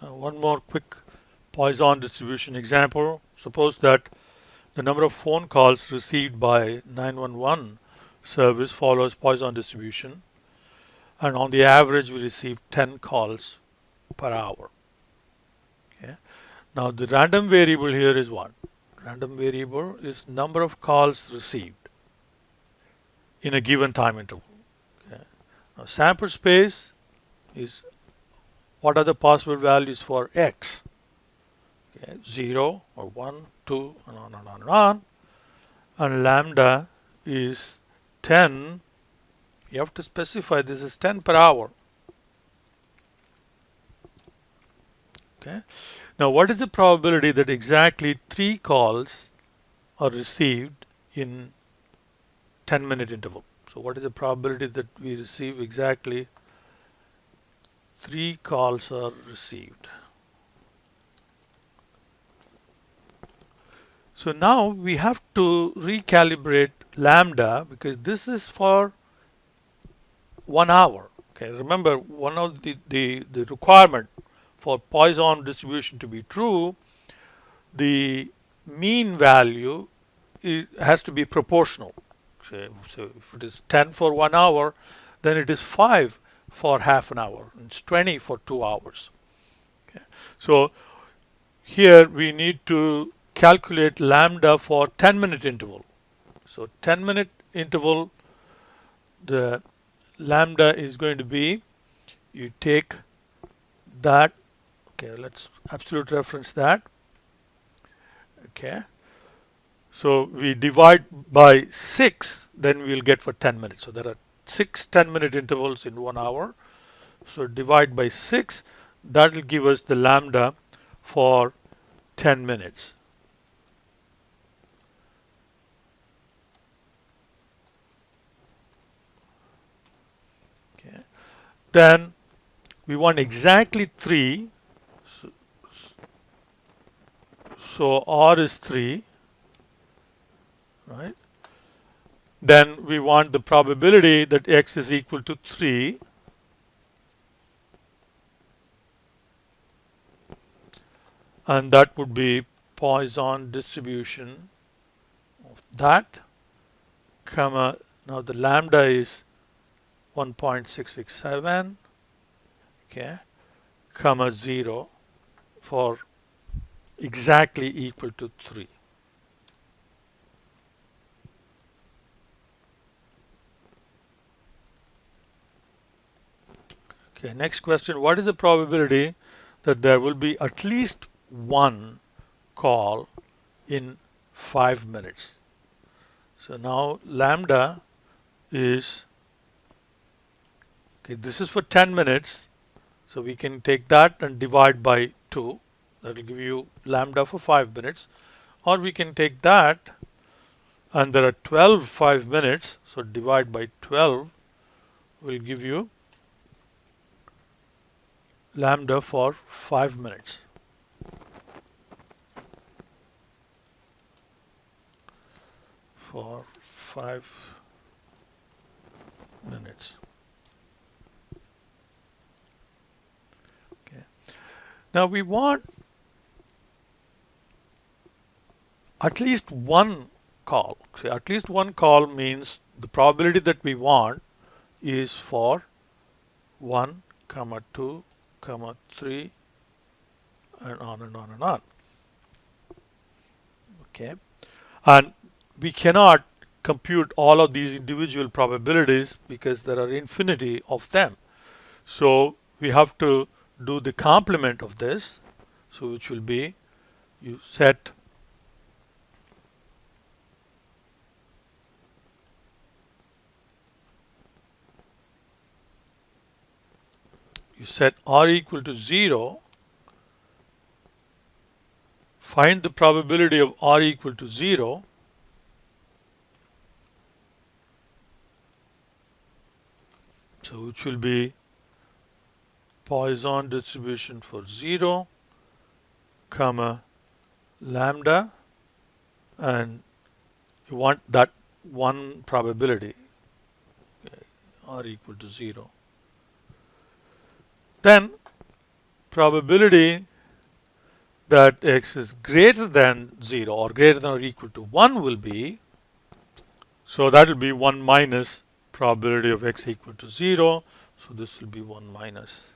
One more quick Poisson distribution example. Suppose that the number of phone calls received by 911 service follows Poisson distribution, and on the average we receive 10 calls per hour. Okay. Now the random variable here is what? Random variable is number of calls received in a given time interval. Okay. Now sample space is what are the possible values for x? Okay. 0 or 1, 2, and on and on and on. And lambda is 10. You have to specify this is 10 per hour. Okay. Now what is the probability that exactly 3 calls are received in 10-minute interval? So what is the probability that we receive exactly 3 calls are received? So now we have to recalibrate lambda because this is for 1 hour. Okay, remember one of the requirement for Poisson distribution to be true, the mean value has to be proportional. Okay, so if it is 10 for 1 hour, then it is 5 for half an hour. It's 20 for 2 hours. Okay. So here we need to calculate lambda for 10-minute interval. So 10-minute interval, the lambda is going to be, you take that, okay, let's absolute reference that. Okay. So we divide by 6, then we'll get for 10 minutes. So there are 6 10-minute intervals in 1 hour. So divide by 6, that will give us the lambda for 10 minutes. Okay. Then we want exactly 3. So R is 3, right? Then we want the probability that x is equal to 3. And that would be Poisson distribution of that, comma, now the lambda is 1.667, okay, comma 0 for exactly equal to 3. Okay, next question, what is the probability that there will be at least one call in 5 minutes? So now lambda is, okay, this is for 10 minutes. So we can take that and divide by 2. That will give you lambda for 5 minutes. Or we can take that, and there are 12 5 minutes. So divide by 12 will give you lambda for 5 minutes. For 5 minutes. Okay. Now we want at least one call. So at least one call means the probability that we want is for 1, 2, 3, and on and on and on. Okay. And we cannot compute all of these individual probabilities because there are infinity of them. So we have to do the complement of this. So which will be, you set R equal to 0, find the probability of R equal to 0, so which will be Poisson distribution for 0, comma, lambda, and you want that one probability, okay, R equal to 0. Then probability that x is greater than 0 or greater than or equal to 1 will be, so that will be 1 minus probability of x equal to 0. So this will be 1 minus.